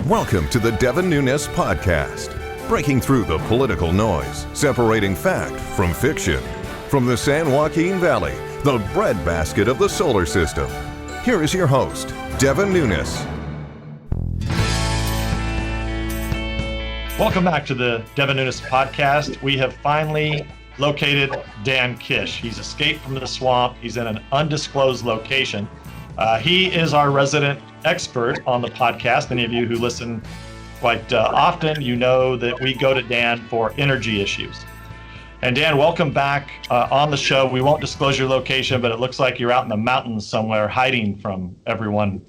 Welcome to the Devin Nunes podcast, breaking through the political noise, separating fact from fiction. From the San Joaquin Valley, the breadbasket of the solar system. Here is your host, Devin Nunes. Welcome back to the Devin Nunes podcast. We have finally located Dan Kish. He's escaped from the swamp. He's in an undisclosed location. He is our resident expert on the podcast. Any of you who listen quite often, you know that we go to Dan for energy issues. And Dan, welcome back on the show. We won't disclose your location, but it looks like you're out in the mountains somewhere, hiding from everyone.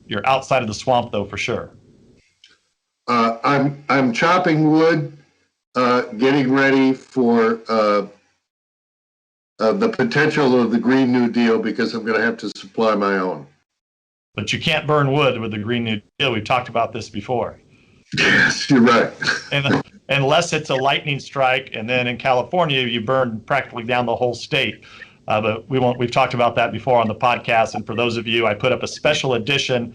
You're outside of the swamp, though, for sure. I'm chopping wood, getting ready for the potential of the Green New Deal because I'm going to have to supply my own. But you can't burn wood with the Green New Deal. We've talked about this before. Yes, you're right. And unless it's a lightning strike, and then in California you burn practically down the whole state. But we won't. We've talked about that before on the podcast. And for those of you, I put up a special edition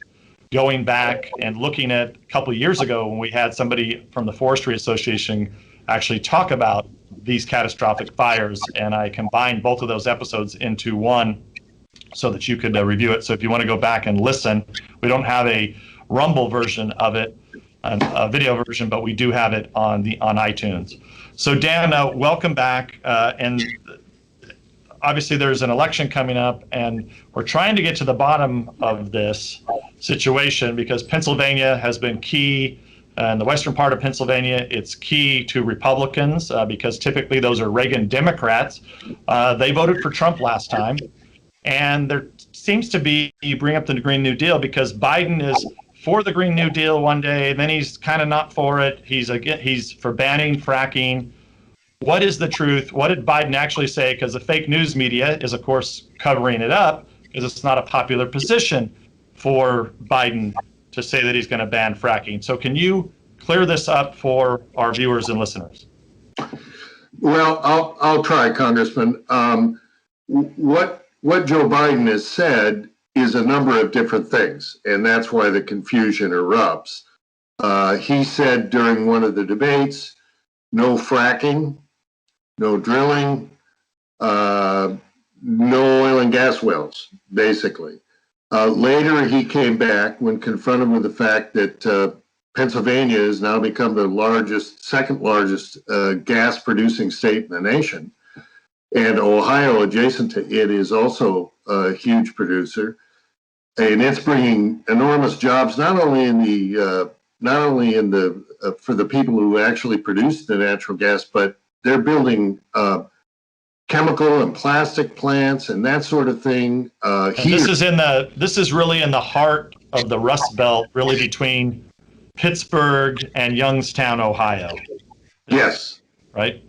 going back and looking at a couple of years ago when we had somebody from the Forestry Association actually talk about these catastrophic fires, and I combined both of those episodes into one so that you could review it. So if you want to go back and listen, we don't have a Rumble version of it, a video version, but we do have it on iTunes. So Dan, welcome back. And obviously there's an election coming up, and we're trying to get to the bottom of this situation because Pennsylvania has been key. In the western part of Pennsylvania, it's key to Republicans because typically those are Reagan Democrats. They voted for Trump last time. And there seems to be, you bring up the Green New Deal because Biden is for the Green New Deal one day, then he's kind of not for it. He's for banning fracking. What is the truth? What did Biden actually say? Because the fake news media is, of course, covering it up because it's not a popular position for Biden to say that he's going to ban fracking. So can you clear this up for our viewers and listeners? Well, I'll try, Congressman. What Joe Biden has said is a number of different things, and that's why the confusion erupts. He said during one of the debates, no fracking, no drilling, no oil and gas wells, basically. Later, he came back when confronted with the fact that Pennsylvania has now become the second largest gas-producing state in the nation. And Ohio, adjacent to it, is also a huge producer. And it's bringing enormous jobs, not only for the people who actually produce the natural gas, but they're building chemical and plastic plants and that sort of thing. This is really in the heart of the Rust Belt, really between Pittsburgh and Youngstown, Ohio. Yes. Right?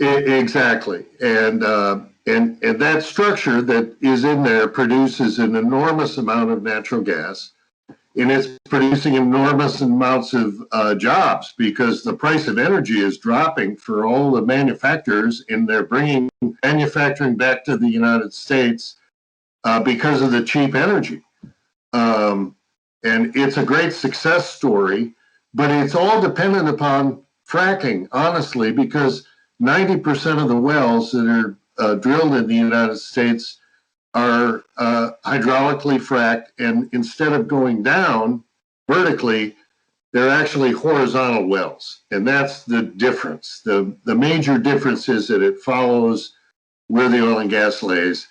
Exactly. And that structure that is in there produces an enormous amount of natural gas, and it's producing enormous amounts of jobs because the price of energy is dropping for all the manufacturers, and they're bringing manufacturing back to the United States because of the cheap energy. And it's a great success story, but it's all dependent upon fracking, honestly, because 90% of the wells that are drilled in the United States are hydraulically fracked, and instead of going down vertically, they're actually horizontal wells, and that's the difference. The major difference is that it follows where the oil and gas lays,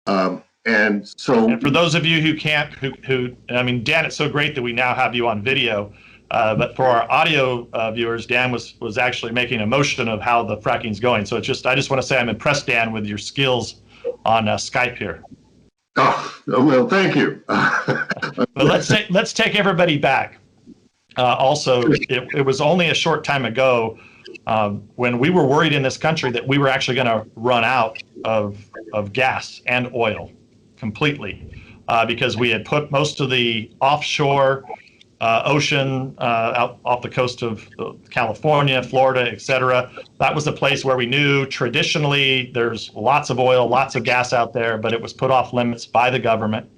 and for those of you who can't, Dan, it's so great that we now have you on video. But for our audio viewers, Dan was actually making a motion of how the fracking's going. So I just want to say I'm impressed, Dan, with your skills on Skype here. Oh, well, thank you. But let's take everybody back. Also, it was only a short time ago when we were worried in this country that we were actually going to run out of gas and oil completely because we had put most of the offshore ocean out off the coast of California, Florida, et cetera. That was a place where we knew traditionally there's lots of oil, lots of gas out there, but it was put off limits by the government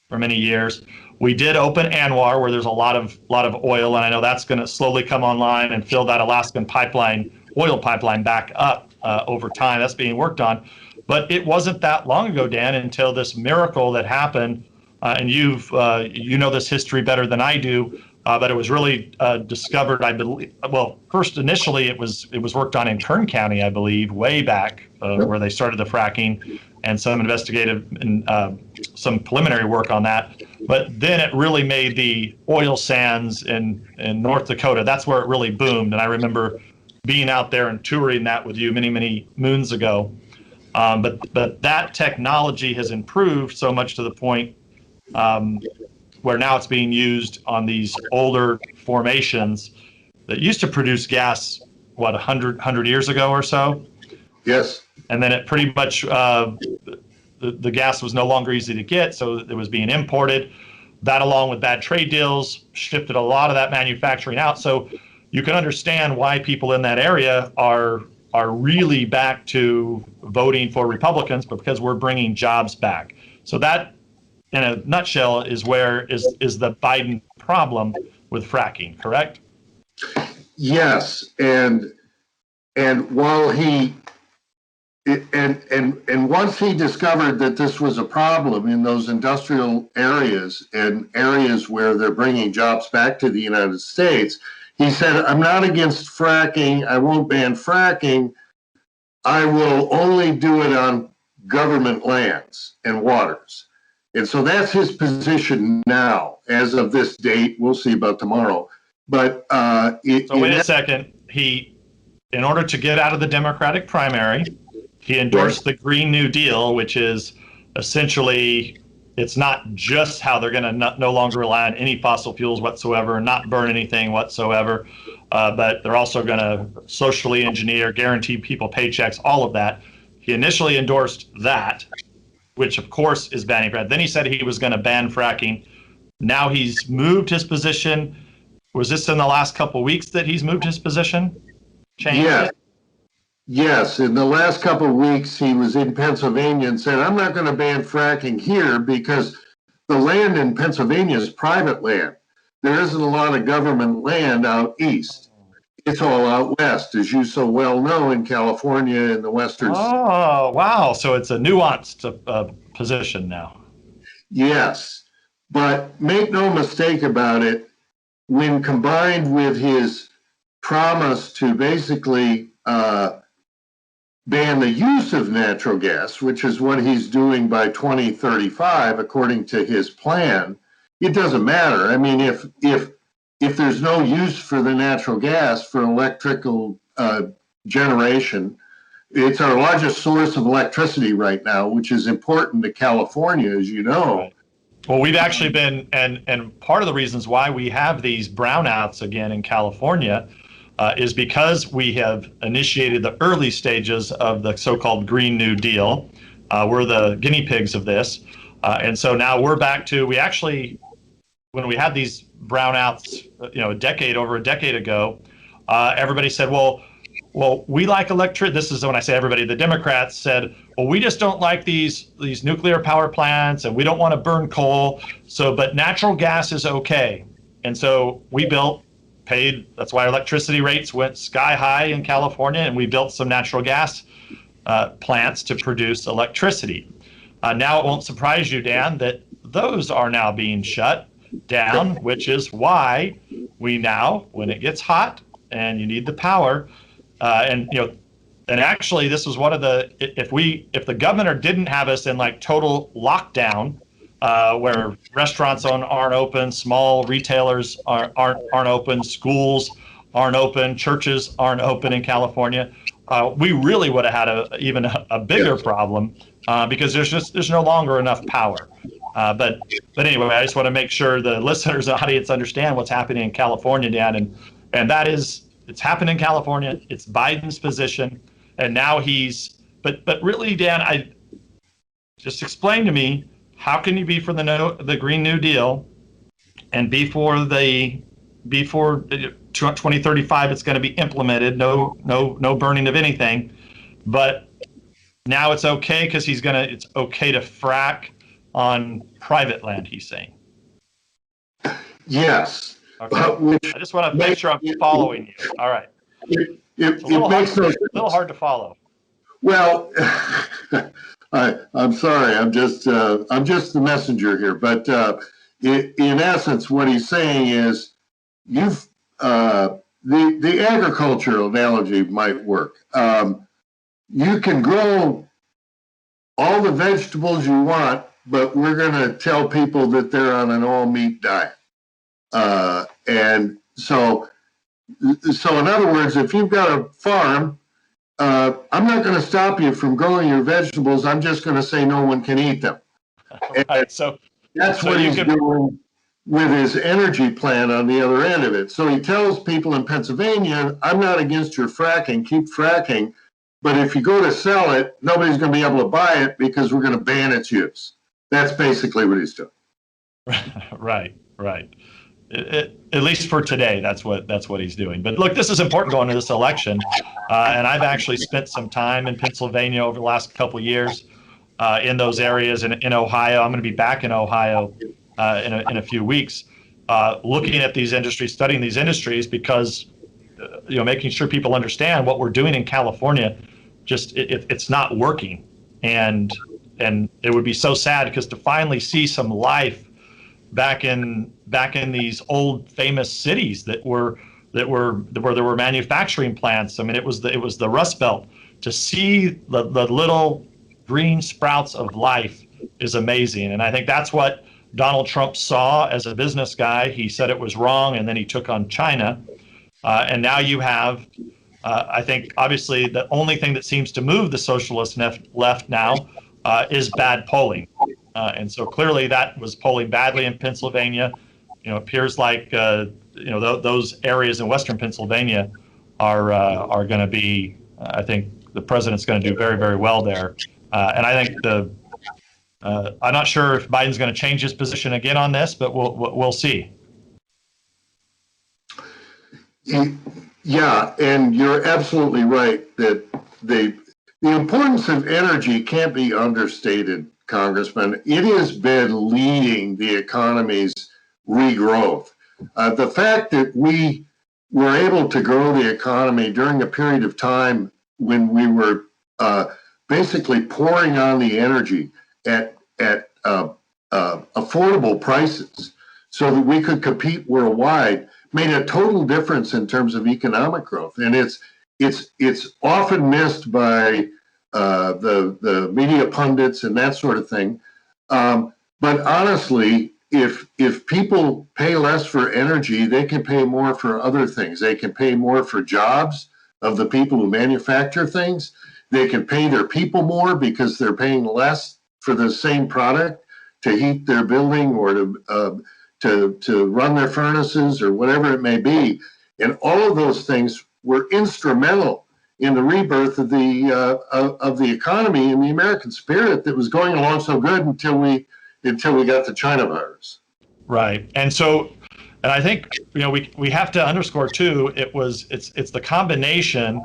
for many years. We did open Anwar, where there's a lot of oil, and I know that's going to slowly come online and fill that Alaskan oil pipeline back up over time. That's being worked on. But it wasn't that long ago, Dan, until this miracle that happened, and you know this history better than I do. But it was really discovered, I believe. Well, first initially it was worked on in Kern County, I believe, way back where they started the fracking, and some investigative and some preliminary work on that. But then it really made the oil sands in North Dakota. That's where it really boomed. And I remember being out there and touring that with you many moons ago. But that technology has improved so much to the point where now it's being used on these older formations that used to produce gas, 100 years ago or so? Yes. And then it pretty much, the gas was no longer easy to get, so it was being imported. That, along with bad trade deals, shifted a lot of that manufacturing out. So you can understand why people in that area are really back to voting for Republicans, but because we're bringing jobs back. So that, in a nutshell, is the Biden problem with fracking, correct? Yes, and while he and once he discovered that this was a problem in those industrial areas and areas where they're bringing jobs back to the United States, he said, "I'm not against fracking. I won't ban fracking. I will only do it on government lands and waters." And so that's his position now, as of this date. We'll see about tomorrow. But so wait a second. In order to get out of the Democratic primary, he endorsed the Green New Deal, which is essentially, it's not just how they're going to no longer rely on any fossil fuels whatsoever, not burn anything whatsoever, but they're also going to socially engineer, guarantee people paychecks, all of that. He initially endorsed that, which of course is banning fracking. Then he said he was going to ban fracking. Now he's moved his position. Was this in the last couple of weeks that he's moved his position? Changed it? Yes. In the last couple of weeks, he was in Pennsylvania and said, "I'm not going to ban fracking here because the land in Pennsylvania is private land. There isn't a lot of government land out east. It's all out west, as you so well know, in California and the western." Oh, wow. So it's a nuanced position now. Yes. But make no mistake about it, when combined with his promise to basically ban the use of natural gas, which is what he's doing by 2035, according to his plan, it doesn't matter. I mean, if there's no use for the natural gas for electrical generation, it's our largest source of electricity right now, which is important to California, as you know. Right. Well, we've actually been, and part of the reasons why we have these brownouts again in California is because we have initiated the early stages of the so-called Green New Deal. We're the guinea pigs of this. And so now we're back to, we actually, when we had these brownouts, over a decade ago, everybody said, well, we like electricity. This is when I say everybody, the Democrats said, well, we just don't like these nuclear power plants and we don't want to burn coal. But natural gas is okay. And so we paid, that's why electricity rates went sky high in California, and we built some natural gas plants to produce electricity. Now it won't surprise you, Dan, that those are now being shut down, which is why we now, when it gets hot and you need the power, and actually this was one of the, if the governor didn't have us in like total lockdown, where restaurants aren't open, small retailers aren't open, schools aren't open, churches aren't open in California, we really would have had even a bigger problem because there's no longer enough power. But anyway, I just want to make sure the listeners and audience understand what's happening in California, Dan, and that is, it's happened in California. It's Biden's position, and now but really, Dan, just explain to me, how can you be for the Green New Deal and before 2035 it's going to be implemented, no burning of anything, but now it's okay because it's okay to frack on private land, he's saying. Yes. Okay. Which I just want to make sure I'm following you. All right. It's a little hard to follow. Well, I'm sorry. I'm just the messenger here. But in essence, what he's saying is, you've the agricultural analogy might work. You can grow all the vegetables you want, but we're going to tell people that they're on an all meat diet. And so in other words, if you've got a farm, I'm not going to stop you from growing your vegetables. I'm just going to say no one can eat them. Right. So that's what he's doing with his energy plan on the other end of it. So he tells people in Pennsylvania, I'm not against your fracking, keep fracking, but if you go to sell it, nobody's going to be able to buy it because we're going to ban its use. That's basically what he's doing. Right. At least for today, that's what he's doing. But look, this is important going into this election, and I've actually spent some time in Pennsylvania over the last couple of years in those areas. In Ohio, I'm going to be back in Ohio in a few weeks, looking at these industries, studying these industries, because making sure people understand what we're doing in California. Just it's not working, and it would be so sad because to finally see some life back in these old famous cities where there were manufacturing plants. I mean, it was the Rust Belt. To see the little green sprouts of life is amazing, and I think that's what Donald Trump saw as a business guy. He said it was wrong, and then he took on China, and now you have. I think obviously the only thing that seems to move the socialist left now is bad polling. And so clearly that was polling badly in Pennsylvania. It appears like those areas in Western Pennsylvania are going to be. I think the president's going to do very, very well there. And I think I'm not sure if Biden's going to change his position again on this, but we'll see. Yeah, and you're absolutely right that the importance of energy can't be understated, Congressman. It has been leading the economy's regrowth. The fact that we were able to grow the economy during a period of time when we were basically pouring on the energy at affordable prices so that we could compete worldwide made a total difference in terms of economic growth. And it's often missed by the media pundits and that sort of thing. But honestly, if people pay less for energy, they can pay more for other things. They can pay more for jobs of the people who manufacture things. They can pay their people more because they're paying less for the same product to heat their building or to run their furnaces or whatever it may be. And all of those things were instrumental in the rebirth of the economy and the American spirit that was going along so good until we got the China virus. Right. And I think we have to underscore too, it's the combination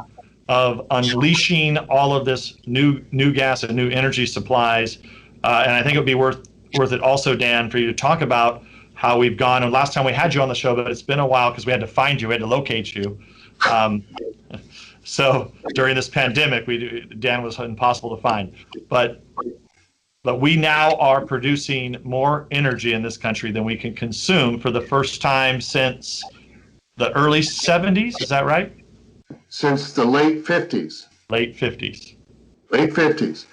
of unleashing all of this new gas and new energy supplies. And I think it would be worth it also, Dan, for you to talk about how we've gone. And last time we had you on the show, but it's been a while because we had to find you, we had to locate you. So during this pandemic, Dan was impossible to find. But we now are producing more energy in this country than we can consume for the first time since the early 70s. Is that right? Since the late 50s. Late 50s. Late 50s.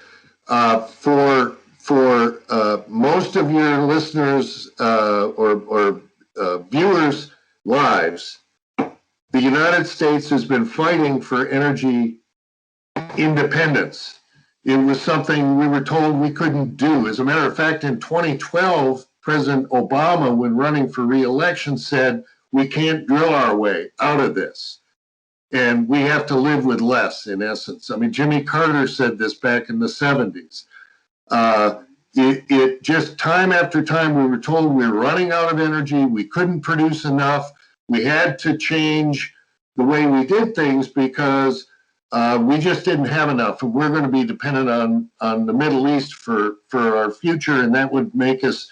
For most of your listeners or viewers' lives, the United States has been fighting for energy independence. It was something we were told we couldn't do. As a matter of fact, in 2012, President Obama, when running for re-election, said, we can't drill our way out of this. And we have to live with less, in essence. I mean, Jimmy Carter said this back in the 70s. It just time after time, we were told we were running out of energy. We couldn't produce enough. We had to change the way we did things because we just didn't have enough. And we're going to be dependent on the Middle East for our future. And that would make us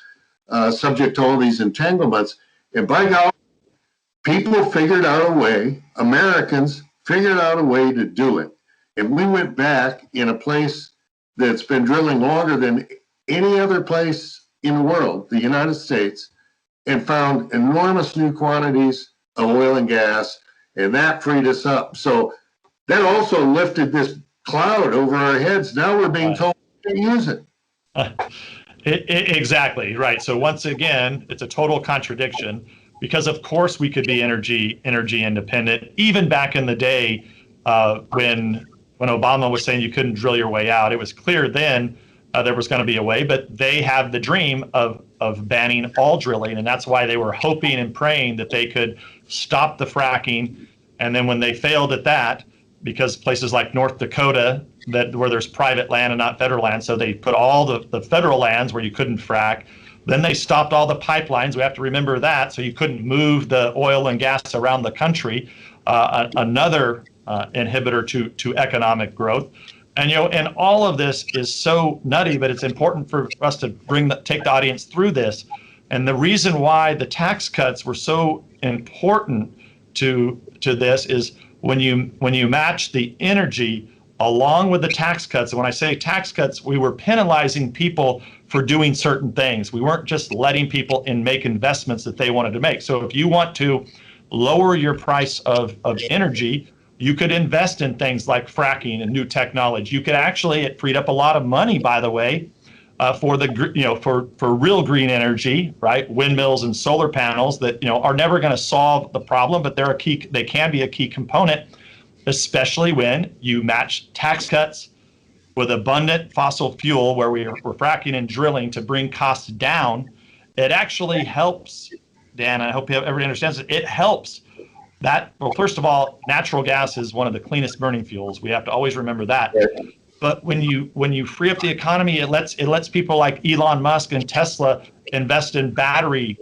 subject to all these entanglements. And by God, people figured out a way, Americans figured out a way to do it. And we went back in a place that's been drilling longer than any other place in the world, the United States, and found enormous new quantities of oil and gas, and that freed us up. So that also lifted this cloud over our heads. Now we're being told to use it. Exactly, right. So once again, it's a total contradiction, because of course we could be energy independent. Even back in the day, when Obama was saying you couldn't drill your way out, it was clear then there was going to be a way. But they have the dream of banning all drilling, and that's why they were hoping and praying that they could stop the fracking. And then when they failed at that, because places like North Dakota, where there's private land and not federal land, so they put all the federal lands where you couldn't frack. Then they stopped all the pipelines. We have to remember that, so you couldn't move the oil and gas around the country. Another inhibitor to economic growth. And and all of this is so nutty, but it's important for us to take the audience through this. And the reason why the tax cuts were so important to this is when you match the energy along with the tax cuts. And when I say tax cuts, we were penalizing people for doing certain things. We weren't just letting people make investments that they wanted to make. So if you want to lower your price of energy, you could invest in things like fracking and new technology. You could actually, it freed up a lot of money, by the way, for real green energy, right? Windmills and solar panels that are never going to solve the problem, but they can be a key component, especially when you match tax cuts with abundant fossil fuel, where we're fracking and drilling to bring costs down. It actually helps, Dan. I hope everybody understands it. It helps that. Well, first of all, natural gas is one of the cleanest burning fuels. We have to always remember that. But when you free up the economy, it lets people like Elon Musk and Tesla invest in battery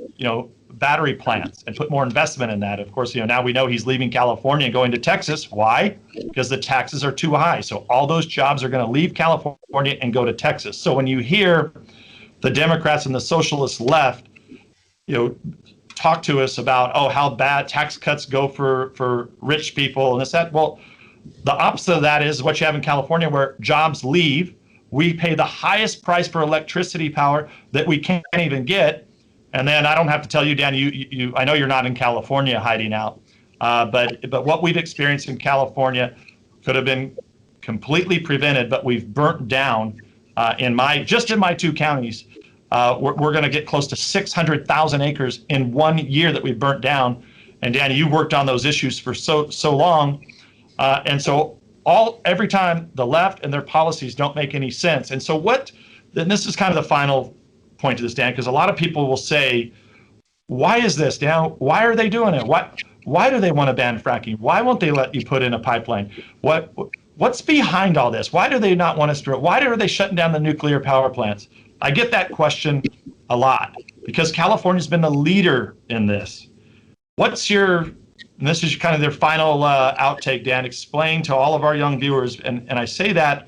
plants and put more investment in that. Of course, now we know he's leaving California and going to Texas. Why? Because the taxes are too high. So all those jobs are going to leave California and go to Texas. So when you hear the Democrats and the socialist left, talk to us about, how bad tax cuts go for rich people and this, that. Well, the opposite of that is what you have in California, where jobs leave. We pay the highest price for electricity power that we can't even get. And then I don't have to tell you, Dan, I know you're not in California hiding out, but what we've experienced in California could have been completely prevented, but we've burnt down in my 2 counties. We're going to get close to 600,000 acres in 1 year that we've burnt down. And Dan, you worked on those issues for so long. And so every time the left and their policies don't make any sense. And so then this is kind of the final point to this, Dan, because a lot of people will say, why is this, Dan? Why are they doing it? Why do they want to ban fracking? Why won't they let you put in a pipeline? What's behind all this? Why do they not want us to? Why are they shutting down the nuclear power plants? I get that question a lot because California's been the leader in this. And this is kind of their final outtake, Dan, explain to all of our young viewers, and I say that,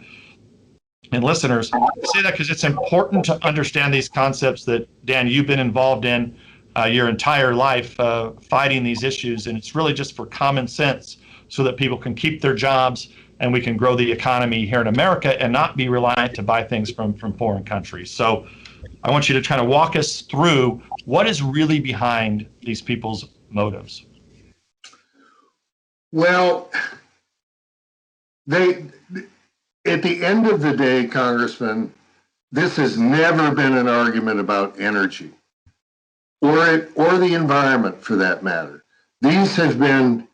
and listeners, I say that because it's important to understand these concepts that, Dan, you've been involved in your entire life fighting these issues, and it's really just for common sense so that people can keep their jobs and we can grow the economy here in America and not be reliant to buy things from foreign countries. So I want you to kind of walk us through what is really behind these people's motives. Well, at the end of the day, Congressman, this has never been an argument about energy or the environment for that matter. These have been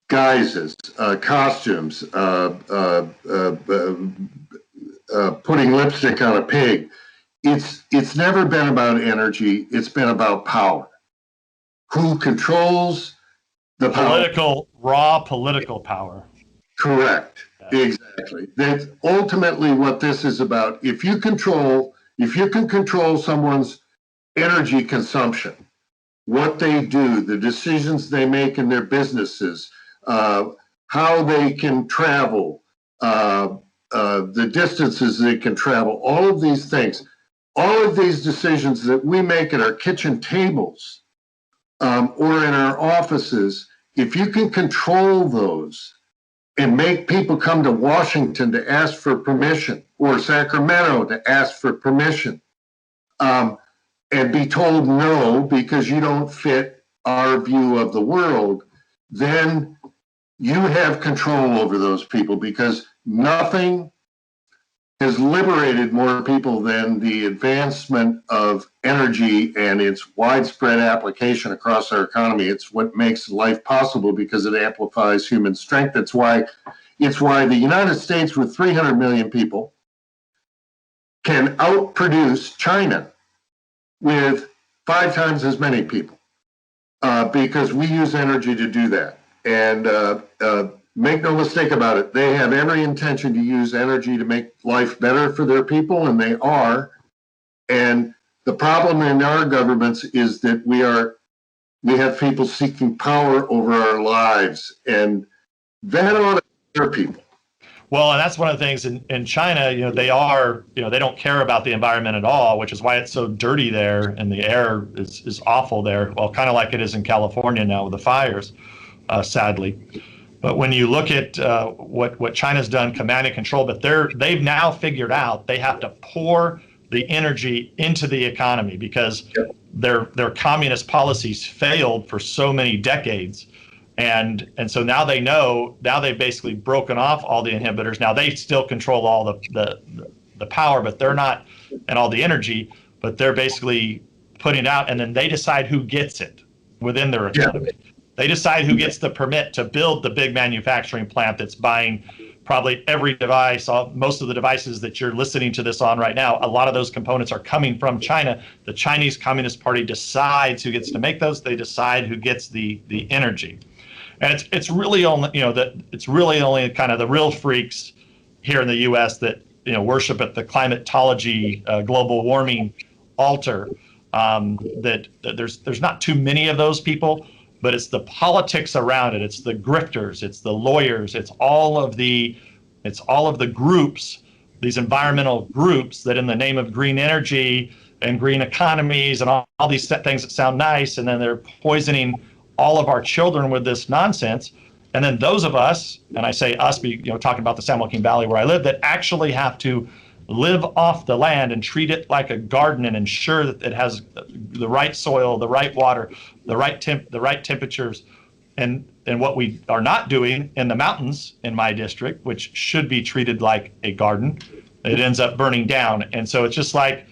guises, costumes, putting lipstick on a pig. It's never been about energy. It's been about power. Who controls the power? Raw political power. Correct. Yeah. Exactly. That's ultimately what this is about. If you can control someone's energy consumption, what they do, the decisions they make in their businesses, how they can travel, the distances they can travel, all of these things, all of these decisions that we make at our kitchen tables or in our offices, if you can control those and make people come to Washington to ask for permission, or Sacramento to ask for permission, and be told no because you don't fit our view of the world, then you have control over those people, because nothing has liberated more people than the advancement of energy and its widespread application across our economy. It's what makes life possible because it amplifies human strength. It's why the United States, with 300 million people, can outproduce China with 5 times as many people, because we use energy to do that. And make no mistake about it, they have every intention to use energy to make life better for their people, and they are. And the problem in our governments is that we have people seeking power over our lives, and that ought to scare people. Well, and that's one of the things in China, they don't care about the environment at all, which is why it's so dirty there, and the air is awful there. Well, kind of like it is in California now with the fires, sadly. But when you look at what China's done, command and control, but they've now figured out they have to pour the energy into the economy, because their communist policies failed for so many decades. And so now they've basically broken off all the inhibitors. Now they still control all the power, but they're not, and all the energy, but they're basically putting it out, and then they decide who gets it within their economy. Yeah. They decide who gets the permit to build the big manufacturing plant that's buying probably every device, most of the devices that you're listening to this on right now. A lot of those components are coming from China. The Chinese Communist Party decides who gets to make those. They decide who gets the energy. And it's really only, it's really only kind of the real freaks here in the U.S. that, worship at the climatology, global warming altar. That there's not too many of those people, but it's the politics around it. It's the grifters, it's the lawyers, it's all of the groups, these environmental groups that in the name of green energy and green economies and all these things that sound nice, and then they're poisoning all of our children with this nonsense. And then those of us, and I say us, talking about the San Joaquin Valley where I live, that actually have to live off the land and treat it like a garden and ensure that it has the right soil, the right water, the right temperatures, and what we are not doing in the mountains in my district, which should be treated like a garden, it ends up burning down. And so it's just like,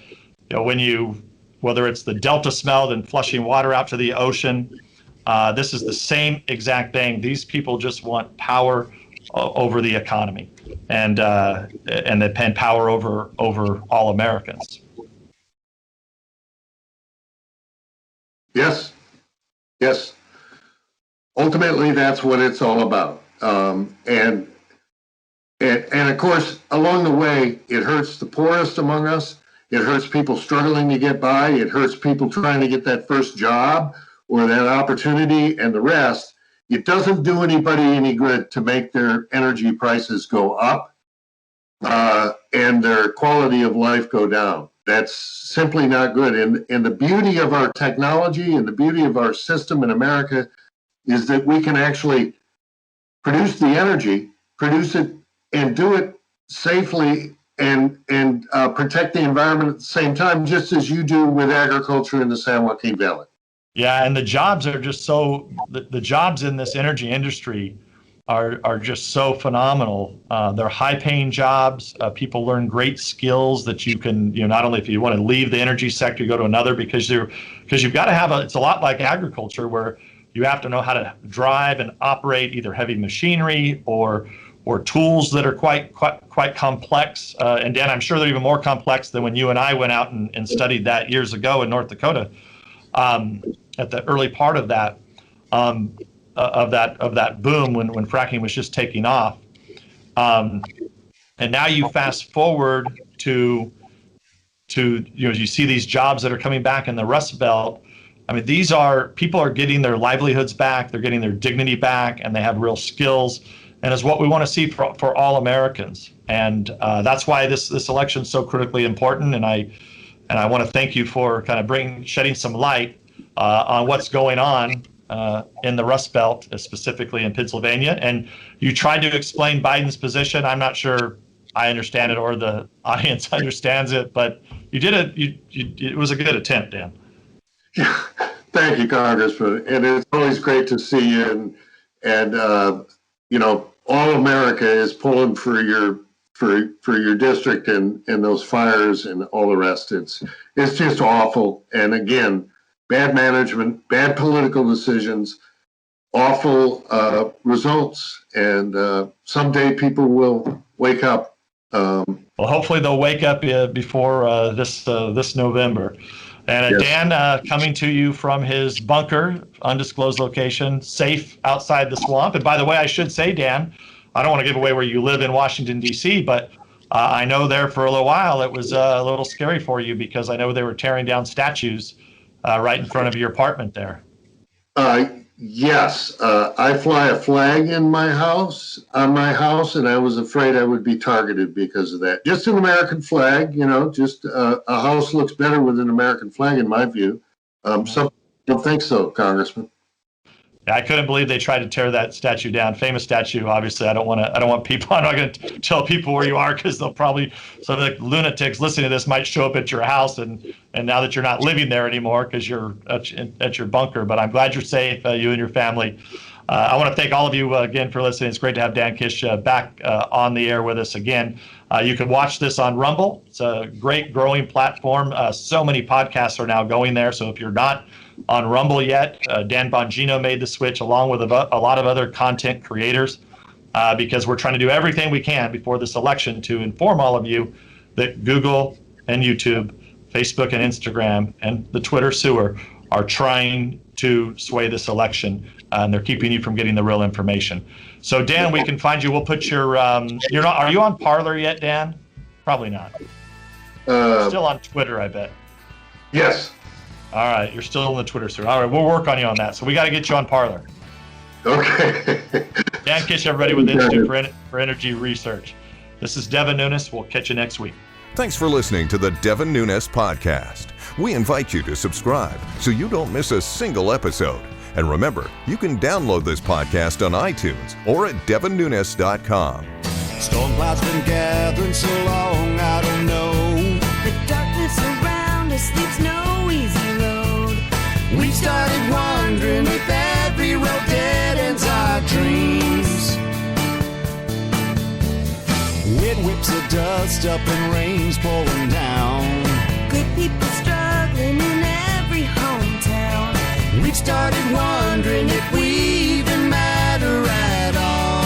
whether it's the Delta smell and flushing water out to the ocean, this is the same exact thing. These people just want power over the economy, and they pen power over all Americans. Yes. Ultimately, that's what it's all about. And of course, along the way, it hurts the poorest among us. It hurts people struggling to get by. It hurts people trying to get that first job or that opportunity, and the rest. It doesn't do anybody any good to make their energy prices go up and their quality of life go down. That's simply not good. And the beauty of our technology and the beauty of our system in America is that we can actually produce the energy, produce it, and do it safely and protect the environment at the same time, just as you do with agriculture in the San Joaquin Valley. Yeah, and the jobs are just the jobs in this energy industry are just so phenomenal. They're high-paying jobs. People learn great skills that you can, not only if you want to leave the energy sector, go to another, because you've got to have it's a lot like agriculture, where you have to know how to drive and operate either heavy machinery or tools that are quite complex. And Dan, I'm sure they're even more complex than when you and I went out and studied that years ago in North Dakota. At the early part of that boom when fracking was just taking off, and now you fast forward to you see these jobs that are coming back in the Rust Belt. I mean, people are getting their livelihoods back, they're getting their dignity back, and they have real skills, and is what we want to see for all Americans. And that's why this election is so critically important. And I want to thank you for kind of shedding some light on what's going on in the Rust Belt, specifically in Pennsylvania. And you tried to explain Biden's position. I'm not sure I understand it or the audience understands it, but you did it. It was a good attempt, Dan. Yeah. Thank you, Congressman. And it's always great to see you. And all America is pulling for your district and those fires and all the rest. It's just awful. And again, bad management, bad political decisions, awful results. And someday people will wake up. Well, hopefully they'll wake up before this November. And Yes. Dan, coming to you from his bunker, undisclosed location, safe outside the swamp. And by the way, I should say, Dan, I don't want to give away where you live in Washington, D.C., but I know there for a little while it was a little scary for you because I know they were tearing down statues right in front of your apartment there. Yes, I fly a flag on my house, and I was afraid I would be targeted because of that. Just an American flag, just a house looks better with an American flag, in my view. Some don't think so, Congressman. Yeah, I couldn't believe they tried to tear that statue down. Famous statue, obviously. I don't want people. I'm not going to tell people where you are because they'll probably some of the lunatics listening to this might show up at your house and now that you're not living there anymore because you're at your bunker. But I'm glad you're safe, you and your family. I want to thank all of you again for listening. It's great to have Dan Kish back on the air with us again. You can watch this on Rumble. It's a great growing platform. So many podcasts are now going there. So if you're not on Rumble yet, Dan Bongino made the switch along with a lot of other content creators because we're trying to do everything we can before this election to inform all of you that Google and YouTube, Facebook and Instagram, and the Twitter sewer are trying to sway this election, and they're keeping you from getting the real information. So, Dan, we can find you. We'll put your you're not. Are you on Parler yet, Dan? Probably not. Still on Twitter, I bet. Yes. All right, you're still on the Twitter sewer. All right, we'll work on you on that. So we got to get you on Parler. Okay. Dan Kish, everybody with the Institute for Energy Research. This is Devin Nunes. We'll catch you next week. Thanks for listening to the Devin Nunes Podcast. We invite you to subscribe so you don't miss a single episode. And remember, you can download this podcast on iTunes or at devinnunes.com. Storm clouds been gathering so long, I don't know. The darkness around us leaves no easy road. We've started wondering if every road dead ends our dreams. Wind whips the dust up and rain's pouring down. Good people struggling in every hometown. We've started wondering if we even matter at all.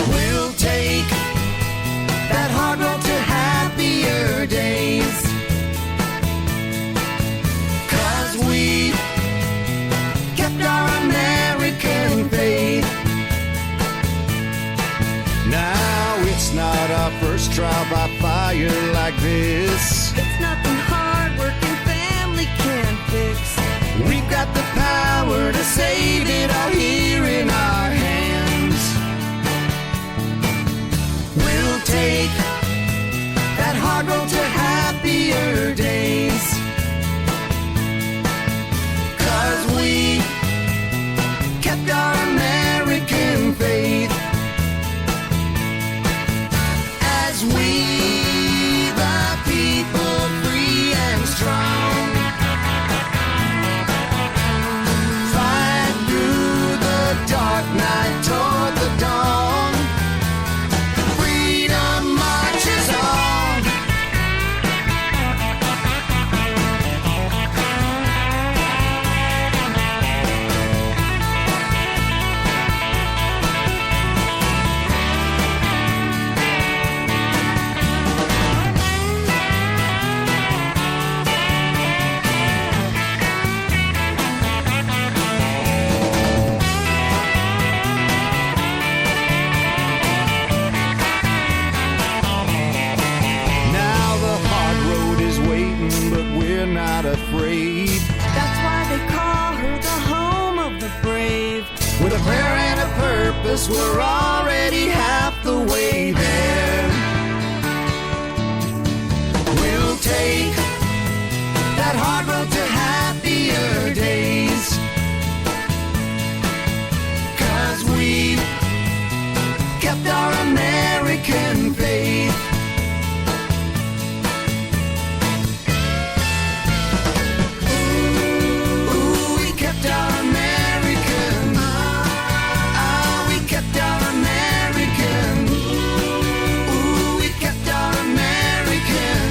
We'll take that hard road to happier days, 'cause we've kept our American faith. Now it's not our first trial by fire like this. It's nothing hard working family can fix. We've got the power to save it all here in our hands. We'll take that hard road to happier days, 'cause we kept our American faith. As we, the people, free and strong, fight through the dark night toward the dawn. Freedom marches on. Now the hard road is waiting, but we're not afraid. That's why they call her the home of the brave. With a prayer and a purpose, we're already half the way there. We'll take that hard road to happier days. 'Cause we kept our American faith. Ooh, we kept our American. We kept our American. Ooh, we kept our American.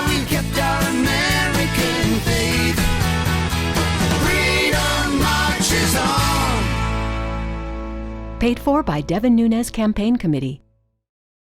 We kept our American faith. Freedom marches on. Paid for by Devin Nunes Campaign Committee.